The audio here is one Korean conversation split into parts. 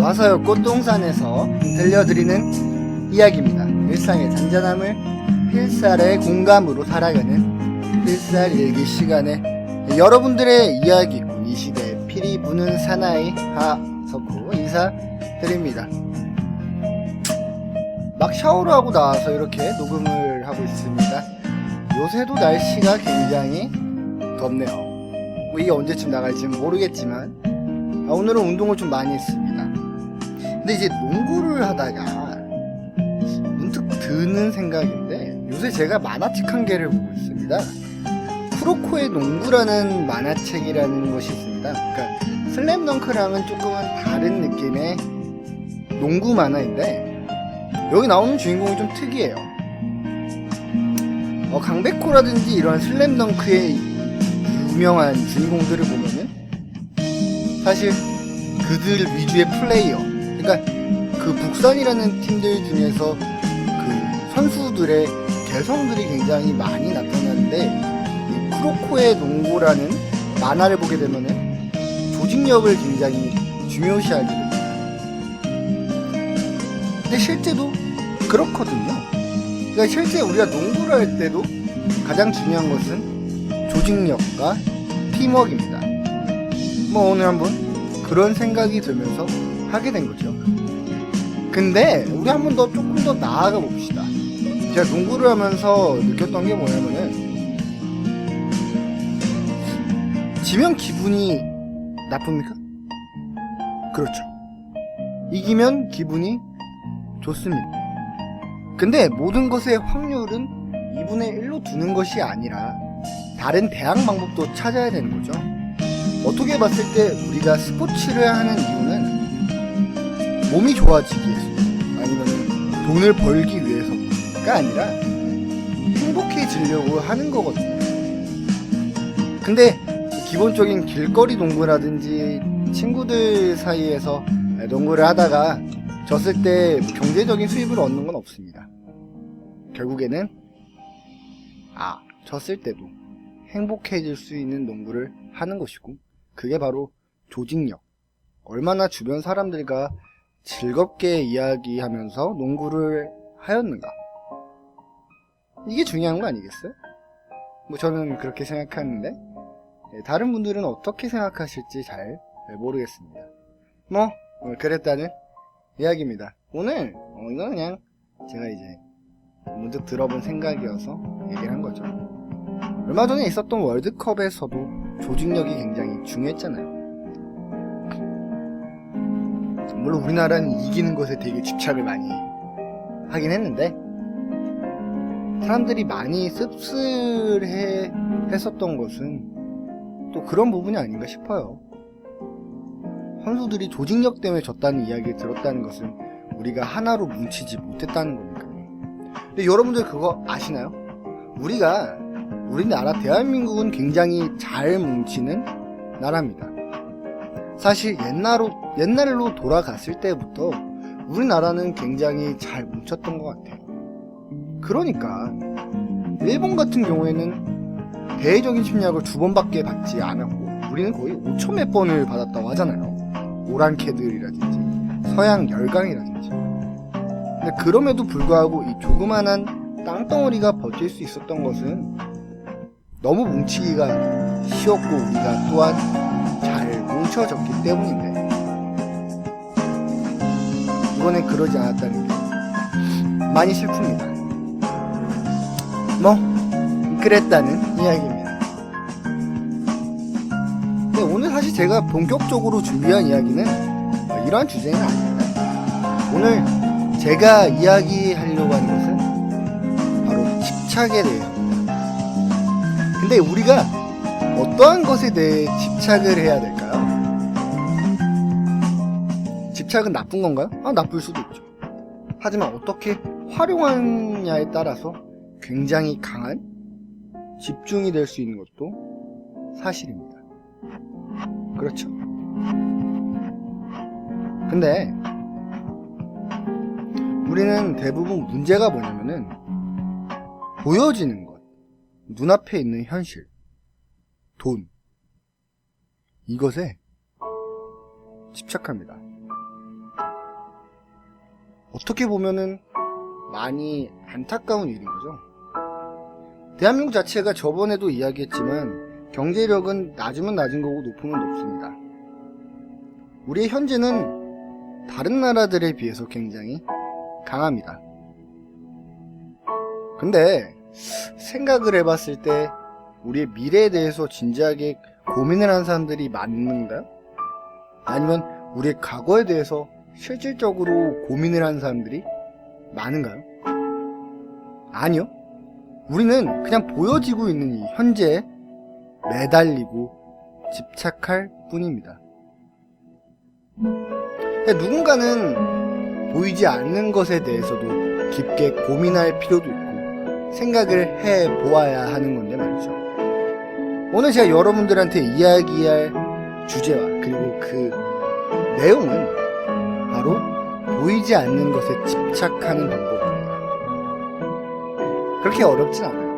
와서요 꽃동산에서 들려드리는 이야기입니다. 일상의 잔잔함을 필살의 공감으로 살아가는 필살 일기 시간에 여러분들의 이야기꾼 이 시대에 피리 부는 사나이 하석호 인사드립니다. 막 샤워를 하고 나와서 이렇게 녹음을 하고 있습니다. 요새도 날씨가 굉장히 덥네요. 뭐 이게 언제쯤 나갈지는 모르겠지만 오늘은 운동을 좀 많이 했습니다. 근데 이제 농구를 하다가 문득 드는 생각인데 요새 제가 만화책 한 개를 보고 있습니다. 쿠로코의 농구라는 만화책이라는 것이 있습니다. 그러니까 슬램덩크랑은 조금은 다른 느낌의 농구 만화인데 여기 나오는 주인공이 좀 특이해요. 강백호라든지 이런 슬램덩크의 유명한 주인공들을 보면은 사실 그들 위주의 플레이어, 그러니까 그 북산이라는 팀들 중에서 그 선수들의 개성들이 굉장히 많이 나타나는데 이 쿠로코의 농구라는 만화를 보게 되면은 조직력을 굉장히 중요시하게 됩니다. 근데 실제도 그렇거든요. 그러니까 실제 우리가 농구를 할 때도 가장 중요한 것은 조직력과 팀워크입니다. 뭐 오늘 한번 그런 생각이 들면서 하게 된 거죠. 근데 우리 한번 더 조금 더 나아가 봅시다. 제가 농구를 하면서 느꼈던 게 뭐냐면은 지면 기분이 나쁩니까? 그렇죠. 이기면 기분이 좋습니다. 근데 모든 것의 확률은 2분의 1로 두는 것이 아니라 다른 대항 방법도 찾아야 되는 거죠. 어떻게 봤을 때 우리가 스포츠를 하는 이유는 몸이 좋아지기 위해서 아니면 돈을 벌기 위해서가 아니라 행복해지려고 하는 거거든요. 근데 기본적인 길거리 농구라든지 친구들 사이에서 농구를 하다가 졌을 때 경제적인 수입을 얻는 건 없습니다. 결국에는 졌을 때도 행복해질 수 있는 농구를 하는 것이고 그게 바로 조직력. 얼마나 주변 사람들과 즐겁게 이야기하면서 농구를 하였는가. 이게 중요한 거 아니겠어요? 뭐 저는 그렇게 생각하는데 다른 분들은 어떻게 생각하실지 잘 모르겠습니다. 뭐 그랬다는 이야기입니다. 오늘 이건 그냥 제가 이제 문득 들어본 생각이어서 얘기를 한 거죠. 얼마 전에 있었던 월드컵에서도 조직력이 굉장히 중요했잖아요. 물론 우리나라는 이기는 것에 되게 집착을 많이 하긴 했는데 사람들이 많이 씁쓸해 했었던 것은 또 그런 부분이 아닌가 싶어요. 선수들이 조직력 때문에 졌다는 이야기를 들었다는 것은 우리가 하나로 뭉치지 못했다는 거니까요. 근데 여러분들 그거 아시나요? 우리나라 대한민국은 굉장히 잘 뭉치는 나라입니다. 사실 옛날로 돌아갔을 때부터 우리나라는 굉장히 잘 뭉쳤던 것 같아요. 그러니까 일본 같은 경우에는 대외적인 침략을 2번밖에 받지 않았고 우리는 거의 5천 몇 번을 받았다고 하잖아요. 오랑캐들이라든지 서양 열강이라든지. 근데 그럼에도 불구하고 이 조그만한 땅덩어리가 버틸 수 있었던 것은 너무 뭉치기가 쉬웠고 우리가 또한 잘 뭉쳐졌기 때문인데 이번엔 그러지 않았다는 게 많이 슬픕니다. 뭐 그랬다는 이야기입니다. 근데 오늘 사실 제가 본격적으로 준비한 이야기는 이러한 주제는 아닙니다. 오늘 제가 이야기하려고 하는 것은 바로 집착에 대해서입니다. 근데 우리가 어떠한 것에 대해 집착을 해야 될까요? 집착은 나쁜 건가요? 나쁠 수도 있죠. 하지만 어떻게 활용하느냐에 따라서 굉장히 강한 집중이 될 수 있는 것도 사실입니다. 그렇죠. 근데 우리는 대부분 문제가 뭐냐면은 보여지는 것, 눈앞에 있는 현실, 돈, 이것에 집착합니다. 어떻게 보면은 많이 안타까운 일인 거죠. 대한민국 자체가 저번에도 이야기했지만 경제력은 낮으면 낮은 거고 높으면 높습니다. 우리의 현재는 다른 나라들에 비해서 굉장히 강합니다. 근데 생각을 해봤을 때 우리의 미래에 대해서 진지하게 고민을 하는 사람들이 많은가요? 아니면 우리의 과거에 대해서 실질적으로 고민을 하는 사람들이 많은가요? 아니요. 우리는 그냥 보여지고 있는 이 현재에 매달리고 집착할 뿐입니다. 누군가는 보이지 않는 것에 대해서도 깊게 고민할 필요도 있고 생각을 해보아야 하는 건데 말이죠. 오늘 제가 여러분들한테 이야기할 주제와 그리고 그 내용은 바로 보이지 않는 것에 집착하는 방법입니다. 그렇게 어렵진 않아요.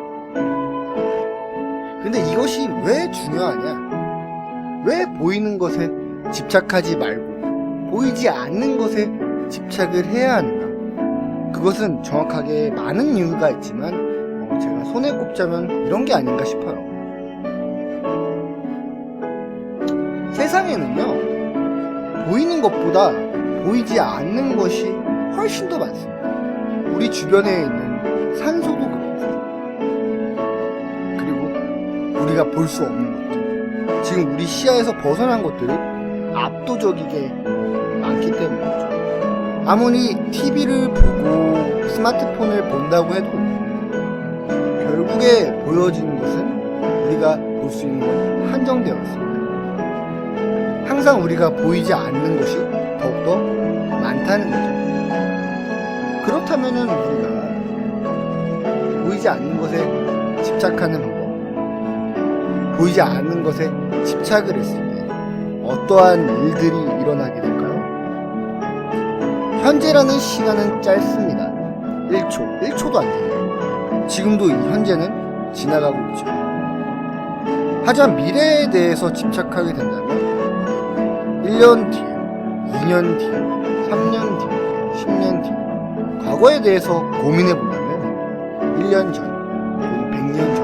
근데 이것이 왜 중요하냐? 왜 보이는 것에 집착하지 말고 보이지 않는 것에 집착을 해야 하는가? 그것은 정확하게 많은 이유가 있지만 제가 손에 꼽자면 이런 게 아닌가 싶어요. 세상에는요, 보이는 것보다 보이지 않는 것이 훨씬 더 많습니다. 우리 주변에 있는 산소도 그렇고, 그리고 우리가 볼 수 없는 것들, 지금 우리 시야에서 벗어난 것들이 압도적이게 많기 때문이죠. 아무리 TV를 보고 스마트폰을 본다고 해도 결국에 보여지는 것은 우리가 볼 수 있는 건 한정되어 있습니다. 항상 우리가 보이지 않는 것이 더욱더 많다는 거죠. 그렇다면은 우리가 보이지 않는 것에 집착하는 방법, 보이지 않는 것에 집착을 했을 때 어떠한 일들이 일어나게 될까요? 현재라는 시간은 짧습니다. 1초도 안 돼요. 지금도 이 현재는 지나가고 있죠. 하지만 미래에 대해서 집착하게 된다면 1년 뒤에, 2년 뒤에, 3년 뒤에, 10년 뒤에 과거에 대해서 고민해 본다면 1년 전, 100년 전,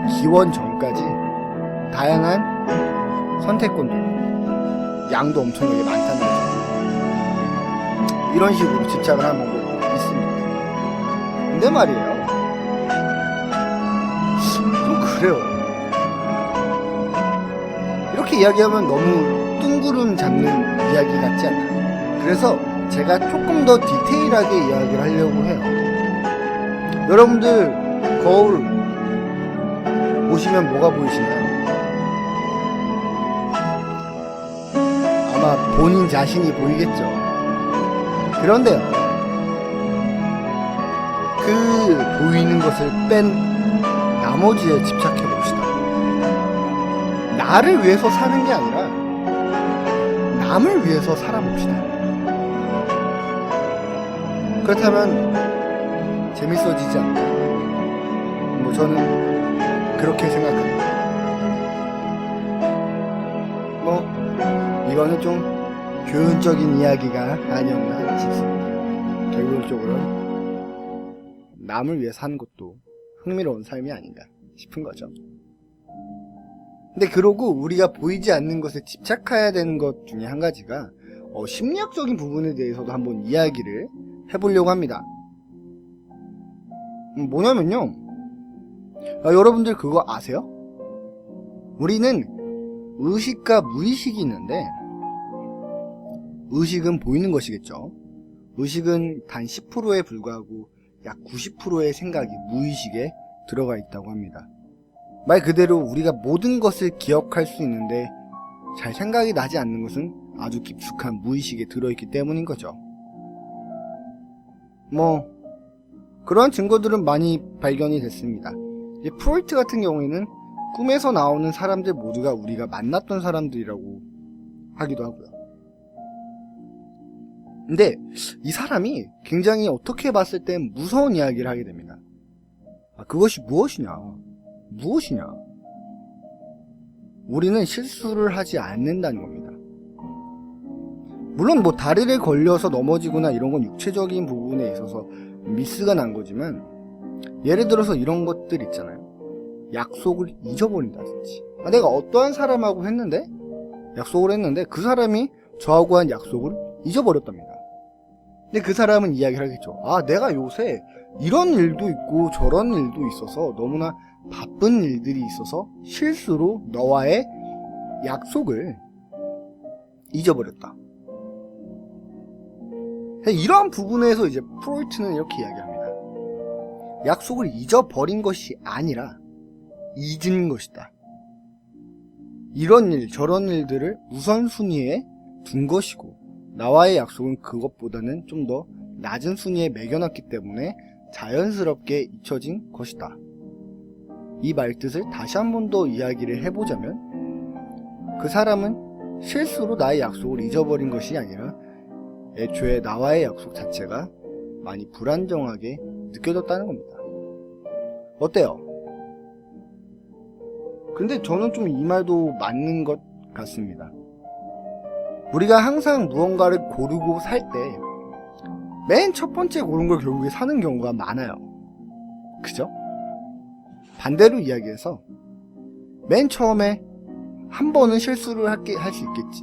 기원 전까지 다양한 선택권들, 양도 엄청나게 많다는 거죠. 이런 식으로 집착을 하는 방법도 있습니다. 근데 말이에요, 좀 그래요. 이렇게 이야기하면 너무 뜬구름 잡는 이야기 같지 않나요? 그래서 제가 조금 더 디테일하게 이야기를 하려고 해요. 여러분들 거울 보시면 뭐가 보이시나요? 아마 본인 자신이 보이겠죠. 그런데요, 그 보이는 것을 뺀 나머지에 집착해 봅시다. 나를 위해서 사는 게 아니라 남을 위해서 살아봅시다. 그렇다면 재밌어지지 않을까요? 뭐 저는 그렇게 생각합니다. 뭐 이거는 좀 교훈적인 이야기가 아니었나 싶습니다. 결론적으로는 남을 위해 사는 것도 흥미로운 삶이 아닌가 싶은 거죠. 근데 그러고 우리가 보이지 않는 것에 집착해야 되는 것 중에 한 가지가 심리학적인 부분에 대해서도 한번 이야기를 해보려고 합니다. 뭐냐면요, 여러분들 그거 아세요? 우리는 의식과 무의식이 있는데, 의식은 보이는 것이겠죠. 의식은 단 10%에 불과하고 약 90%의 생각이 무의식에 들어가 있다고 합니다. 말 그대로 우리가 모든 것을 기억할 수 있는데 잘 생각이 나지 않는 것은 아주 깊숙한 무의식에 들어있기 때문인 거죠. 뭐 그러한 증거들은 많이 발견이 됐습니다. 프로이트 같은 경우에는 꿈에서 나오는 사람들 모두가 우리가 만났던 사람들이라고 하기도 하고요. 근데 이 사람이 굉장히 어떻게 봤을 땐 무서운 이야기를 하게 됩니다. 그것이 무엇이냐? 우리는 실수를 하지 않는다는 겁니다. 물론 뭐 다리를 걸려서 넘어지거나 이런 건 육체적인 부분에 있어서 미스가 난 거지만, 예를 들어서 이런 것들 있잖아요. 약속을 잊어버린다든지. 내가 어떠한 사람하고 했는데, 약속을 했는데 그 사람이 저하고 한 약속을 잊어버렸답니다. 근데 그 사람은 이야기를 하겠죠. 내가 요새 이런 일도 있고 저런 일도 있어서 너무나 바쁜 일들이 있어서 실수로 너와의 약속을 잊어버렸다. 이러한 부분에서 이제 프로이트는 이렇게 이야기합니다. 약속을 잊어버린 것이 아니라 잊은 것이다. 이런 일, 저런 일들을 우선순위에 둔 것이고, 나와의 약속은 그것보다는 좀 더 낮은 순위에 매겨놨기 때문에 자연스럽게 잊혀진 것이다. 이 말뜻을 다시 한 번 더 이야기를 해보자면, 그 사람은 실수로 나의 약속을 잊어버린 것이 아니라 애초에 나와의 약속 자체가 많이 불안정하게 느껴졌다는 겁니다. 어때요? 근데 저는 좀 이 말도 맞는 것 같습니다. 우리가 항상 무언가를 고르고 살 때 맨 첫 번째 고른 걸 결국에 사는 경우가 많아요. 그죠? 반대로 이야기해서 맨 처음에 한 번은 실수를 할 수 있겠지.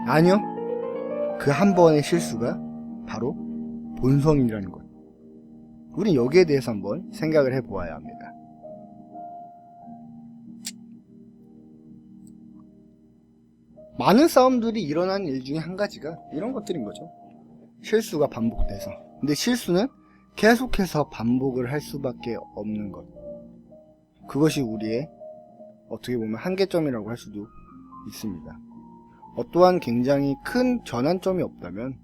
아니요. 그 한 번의 실수가 바로 본성이라는 것. 우린 여기에 대해서 한번 생각을 해보아야 합니다. 많은 싸움들이 일어나는 일 중에 한 가지가 이런 것들인 거죠. 실수가 반복돼서. 근데 실수는 계속해서 반복을 할 수밖에 없는 것. 그것이 우리의 어떻게 보면 한계점이라고 할 수도 있습니다. 어떠한 굉장히 큰 전환점이 없다면,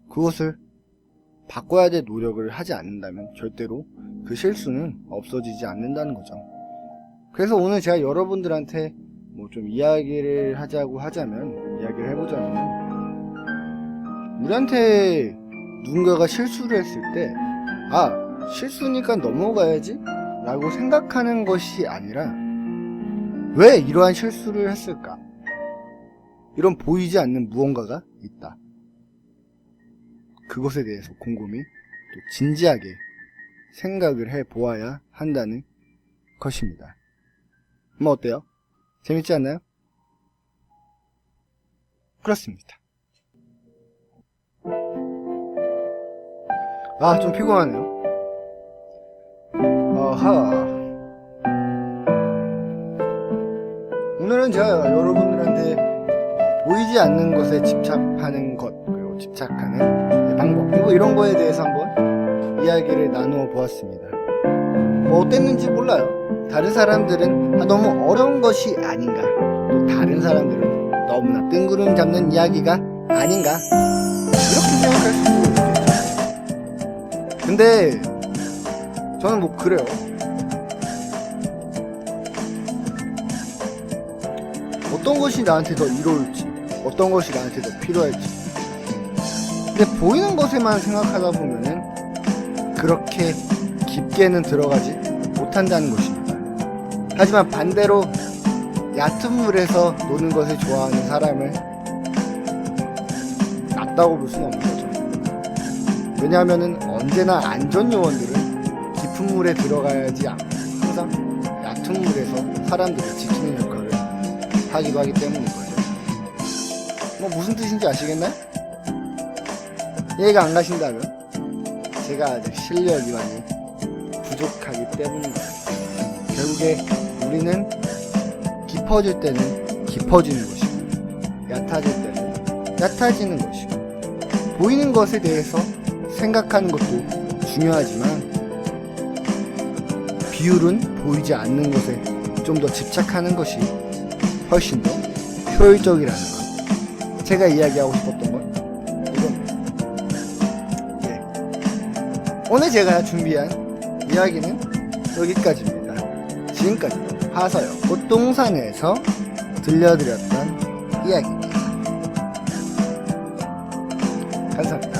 그것을 바꿔야 될 노력을 하지 않는다면 절대로 그 실수는 없어지지 않는다는 거죠. 그래서 오늘 제가 여러분들한테 뭐 좀 이야기를 이야기를 해보자면, 우리한테 누군가가 실수를 했을 때, 실수니까 넘어가야지 라고 생각하는 것이 아니라, 왜 이러한 실수를 했을까? 이런 보이지 않는 무언가가 있다. 그것에 대해서 곰곰이 또 진지하게 생각을 해보아야 한다는 것입니다. 뭐 어때요? 재밌지 않나요? 그렇습니다. 좀 피곤하네요. 오늘은 제가 여러분들한테 보이지 않는 것에 집착하는 것, 그리고 집착하는 방법, 그리고 이런 거에 대해서 한번 이야기를 나누어 보았습니다. 뭐 어땠는지 몰라요. 다른 사람들은 너무 어려운 것이 아닌가, 또 다른 사람들은 너무나 뜬구름 잡는 이야기가 아닌가, 이렇게 생각할 수도 있겠죠. 근데 저는 뭐 그래요. 어떤 것이 나한테 더 이로울지, 어떤 것이 나한테 더 필요할지, 근데 보이는 것에만 생각하다 보면은 그렇게 깊게는 들어가지 못한다는 것입니다. 하지만 반대로 얕은 물에서 노는 것을 좋아하는 사람을 낫다고 볼 수는 없는 거죠. 왜냐하면은 언제나 안전 요원들은 깊은 물에 들어가야지 항상 얕은 물에서 사람들을 지키는 역할을 하기도 하기 때문인 거죠. 뭐 무슨 뜻인지 아시겠나요? 이해가 안 가신다면 제가 아직 실력이 많이 부족하기 때문입니다. 결국에 우리는 깊어질 때는 깊어지는 것이고, 얕아질 때는 얕아지는 것이고, 보이는 것에 대해서 생각하는 것도 중요하지만 비율은 보이지 않는 것에 좀 더 집착하는 것이 훨씬 더 효율적이라는 것. 제가 이야기하고 싶었던 건 이겁니다. 오늘 제가 준비한 이야기는 여기까지입니다. 지금까지 하서요 꽃동산에서 들려드렸던 이야기입니다. 감사합니다.